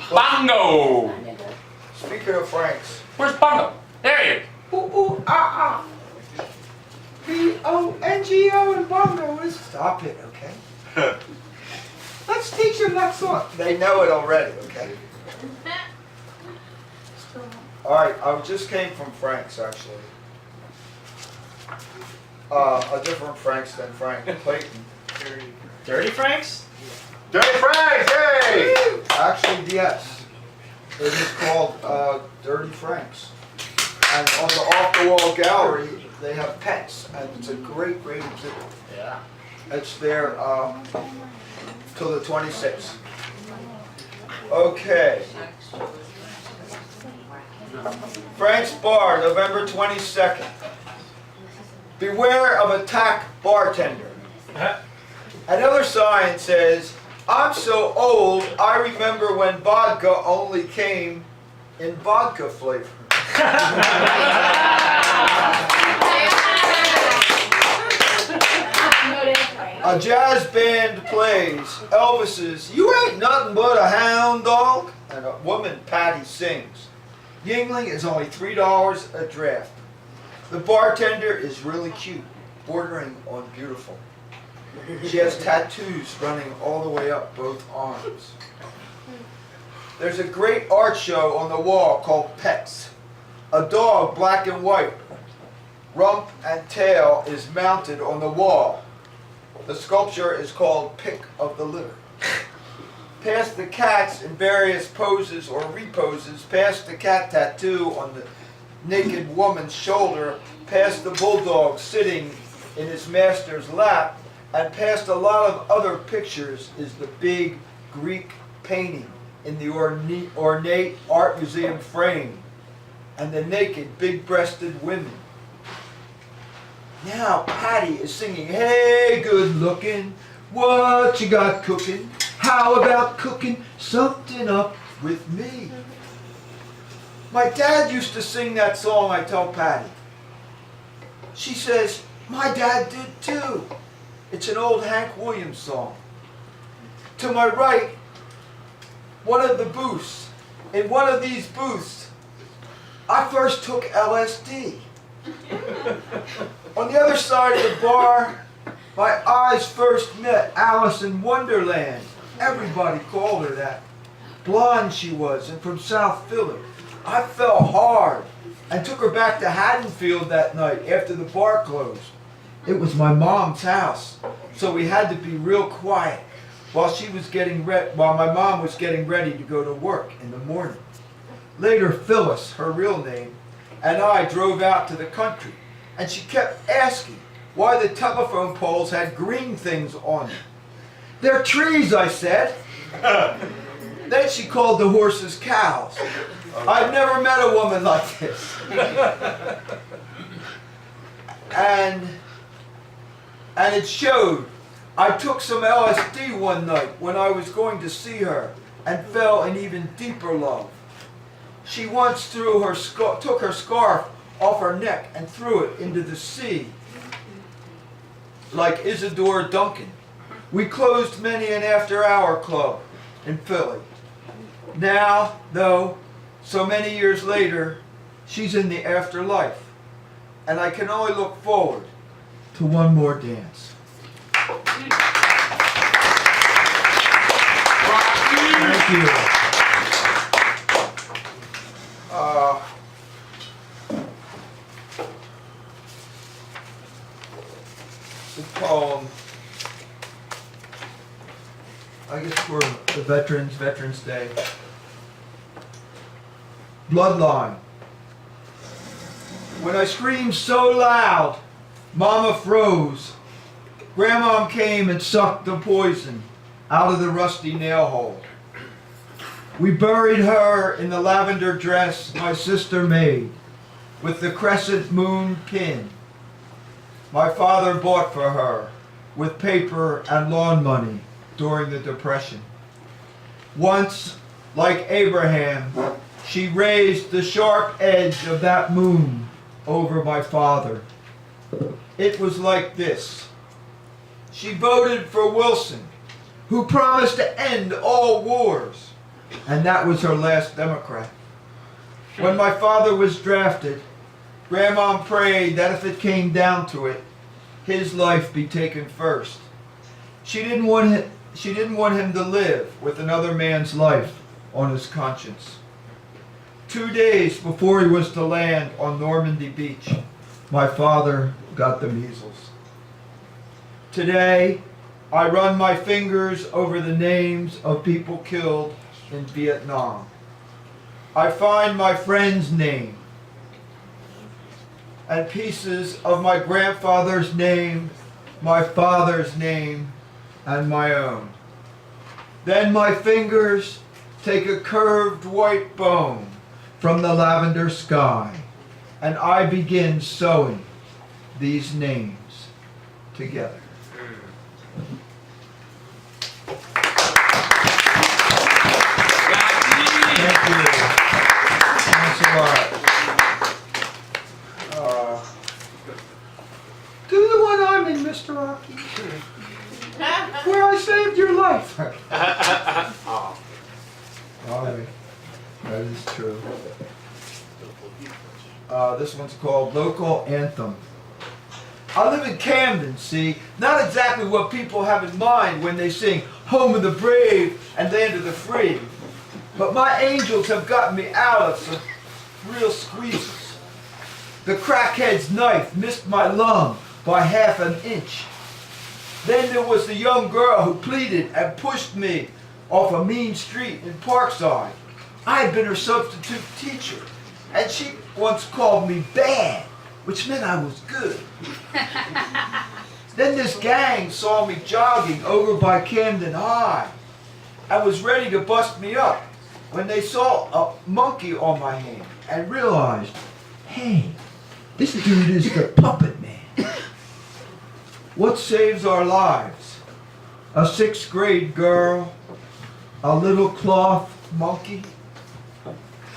Bongo! Speaking of Franks. Where's Bongo? There he is. Ooh, ooh, ah, ah. B-O-N-G-O and bongo is... Stop it, okay? Let's teach them that song. They know it already, okay? Alright, I just came from Frank's, actually. A different Frank's than Frank Clayton. Dirty Franks? Dirty Franks, hey! Actually, yes. It is called Dirty Frank's. And on the off-the-wall gallery, they have pets, and it's a great, great exhibit. Yeah. It's there till the 26th. Okay. Frank's Bar, November 22nd. Beware of attack bartender. Another sign says, I'm so old, I remember when vodka only came in vodka flavor. A jazz band plays Elvis's You Ain't Nothing But a Hound Dog, and a woman, Patty, sings. Yingling is only $3 a draft. The bartender is really cute, bordering on beautiful. She has tattoos running all the way up both arms. There's a great art show on the wall called Pets. A dog, black and white, rump and tail, is mounted on the wall. The sculpture is called Pick of the Litter. Past the cats in various poses or reposes, past the cat tattoo on the naked woman's shoulder, past the bulldog sitting in his master's lap, and past a lot of other pictures is the big Greek painting in the ornate art museum frame, and the naked, big-breasted women. Now Patty is singing, hey, good looking, what you got cooking? How about cooking something up with me? My dad used to sing that song, I tell Patty. She says, my dad did too. It's an old Hank Williams song. To my right, one of the booths. In one of these booths, I first took LSD. On the other side of the bar, my eyes first met Alice in Wonderland. Everybody called her that. Blonde she was, and from South Philly. I fell hard and took her back to Haddonfield that night after the bar closed. It was my mom's house, so we had to be real quiet while my mom was getting ready to go to work in the morning. Later, Phyllis, her real name, and I drove out to the country, and she kept asking why the telephone poles had green things on them. They're trees, I said. Then she called the horses cows. I've never met a woman like this. And it showed. I took some LSD one night when I was going to see her and fell in even deeper love. She once took her scarf off her neck and threw it into the sea, like Isadora Duncan. We closed many an after-hour club in Philly. Now, though, so many years later, she's in the afterlife, and I can only look forward to one more dance. Thank you. The poem, I guess for the Veterans Day. Bloodline. When I screamed so loud, Mama froze. Grandma came and sucked the poison out of the rusty nail hole. We buried her in the lavender dress my sister made with the crescent moon pin my father bought for her with paper and lawn money during the Depression. Once, like Abraham, she raised the sharp edge of that moon over my father. It was like this. She voted for Wilson, who promised to end all wars. and that was her last Democrat. When my father was drafted, Grandma prayed that if it came down to it, his life be taken first. She didn't want him to live with another man's life on his conscience. 2 days before he was to land on Normandy Beach, my father got the measles. Today, I run my fingers over the names of people killed in Vietnam. I find my friend's name and pieces of my grandfather's name, my father's name, and my own. Then my fingers take a curved white bone from the lavender sky, and I begin sewing these names together. Thank you. Thanks a lot. Do the one I'm in, Mr. Rocky, where I saved your life. All right, that is true. This one's called Local Anthem. I live in Camden, see, not exactly what people have in mind when they sing Home of the Brave and Land of the Free. But my angels have gotten me out of some real squeezes. The crackhead's knife missed my lung by half an inch. Then there was the young girl who pleaded and pushed me off a mean street in Parkside. I had been her substitute teacher, and she once called me bad, which meant I was good. Then this gang saw me jogging over by Camden High and was ready to bust me up when they saw a monkey on my hand and realized, hey, this dude is the puppet man. What saves our lives? A 6th grade girl, a little cloth monkey,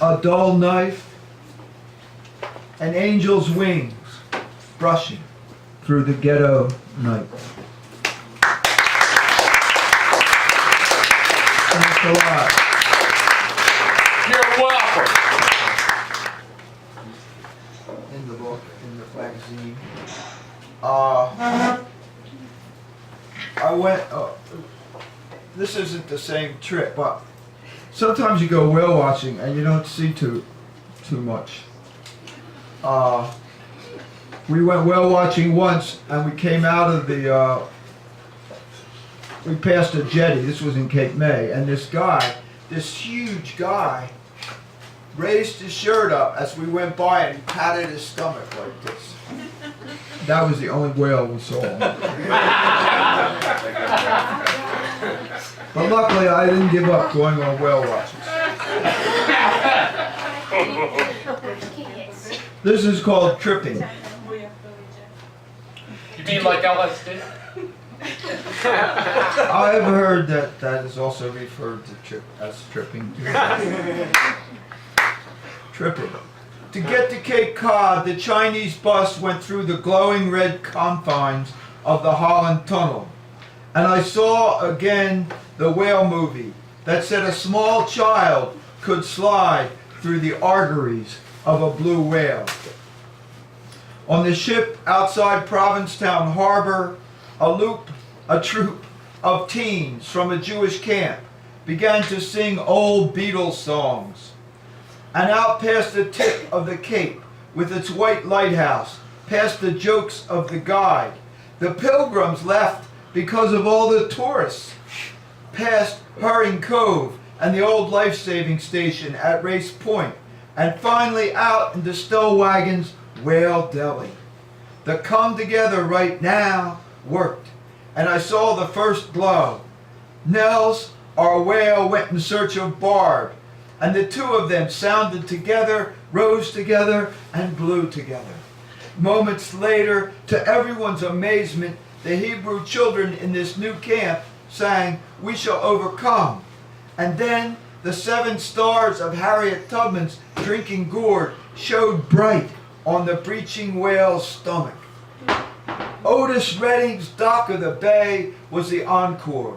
a dull knife, an angel's wings brushing through the ghetto night. Thanks a lot. You're welcome. In the book, in the magazine. I went, this isn't the same trip, but sometimes you go whale watching and you don't see too much. We went whale watching once and we came out of the, we passed a jetty, this was in Cape May, and this guy, this huge guy, raised his shirt up as we went by and patted his stomach like this. That was the only whale we saw. But luckily I didn't give up going on whale watches. This is called tripping. You mean like LSD? I've heard that is also referred to as tripping. Tripping. To get to Cape Cod, the Chinese bus went through the glowing red confines of the Holland Tunnel. And I saw again the whale movie that said a small child could slide through the arteries of a blue whale. On the ship outside Provincetown Harbor, a troop of teens from a Jewish camp began to sing old Beatles songs. And out past the tip of the Cape, with its white lighthouse, past the jokes of the guide, the pilgrims left because of all the tourists, past Herring Cove and the old life-saving station at Race Point, and finally out into Stellwagen's Whale Deli. The come together right now worked, and I saw the first glow. Nels, our whale, went in search of Barb, and the two of them sounded together, rose together, and blew together. Moments later, to everyone's amazement, the Hebrew children in this new camp sang, "We Shall Overcome." And then the 7 stars of Harriet Tubman's drinking gourd showed bright on the breaching whale's stomach. Otis Redding's Dock of the Bay was the encore.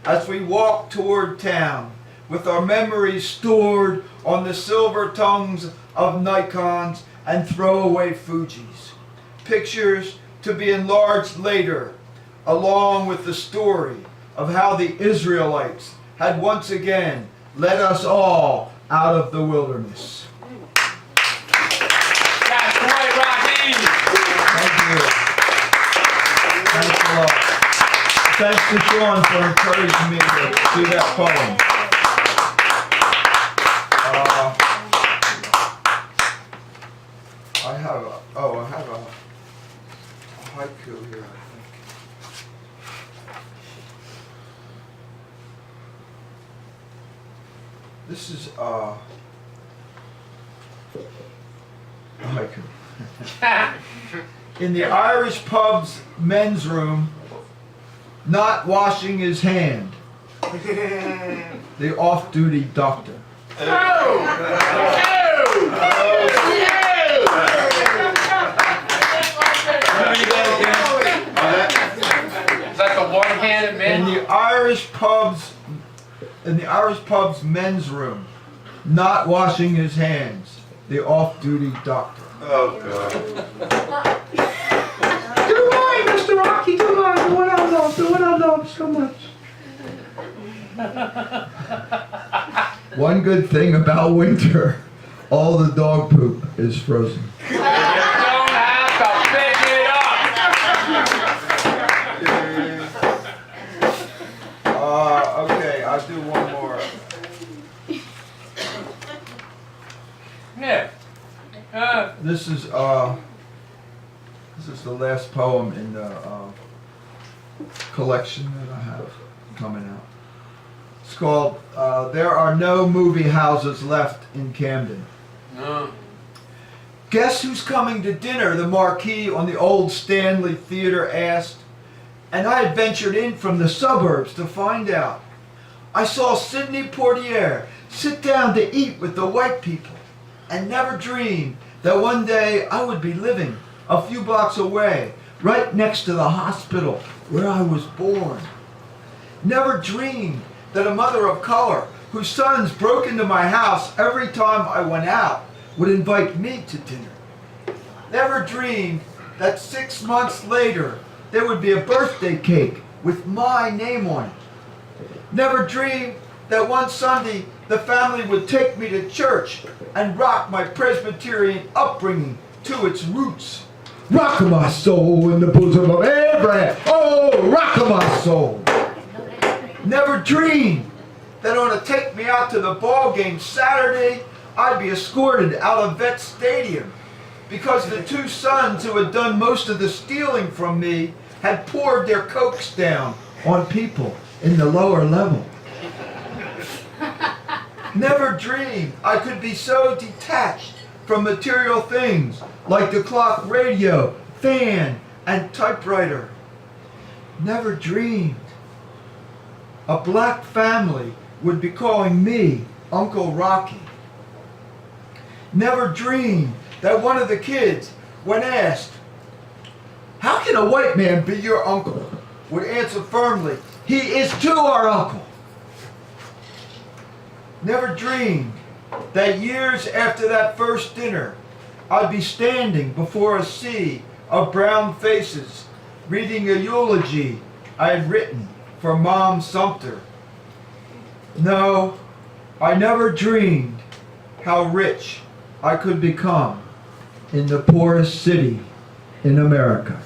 As we walked toward town, with our memories stored on the silver tongues of Nikons and throwaway Fujis. Pictures to be enlarged later, along with the story of how the Israelites had once again led us all out of the wilderness. That's right, Rocky. Thank you. Thanks a lot. Thanks to Sean for encouraging me to do that poem. I have a haiku here, I think. This is a haiku. In the Irish pub's men's room, not washing his hand, the off-duty doctor. Is that the one-handed man? In the Irish pub's men's room, not washing his hands, the off-duty doctor. Oh, God. Good morning, Mr. Rocky. Good morning. Doing out so much. One good thing about winter, all the dog poop is frozen. You don't have to pick it up. Okay, I'll do one more. Yeah. This is the last poem in the collection that I have coming out. It's called There Are No Movie Houses Left in Camden. No. Guess who's coming to dinner? The marquee on the old Stanley Theater asked. And I had ventured in from the suburbs to find out. I saw Sidney Poitier sit down to eat with the white people and never dreamed that one day I would be living a few blocks away, right next to the hospital where I was born. Never dreamed that a mother of color whose sons broke into my house every time I went out would invite me to dinner. Never dreamed that 6 months later there would be a birthday cake with my name on it. Never dreamed that one Sunday the family would take me to church and rock my Presbyterian upbringing to its roots. Rock my soul in the bosom of Abraham. Oh, rock my soul. Never dreamed that on a take me out to the ball game Saturday, I'd be escorted out of Vet Stadium because the two sons who had done most of the stealing from me had poured their cokes down on people in the lower level. Never dreamed I could be so detached from material things like the clock, radio, fan, and typewriter. Never dreamed a black family would be calling me Uncle Rocky. Never dreamed that one of the kids, when asked, "How can a white man be your uncle?" would answer firmly, "He is too our uncle." Never dreamed that years after that first dinner, I'd be standing before a sea of brown faces, reading a eulogy I had written for Mom Sumter. No, I never dreamed how rich I could become in the poorest city in America.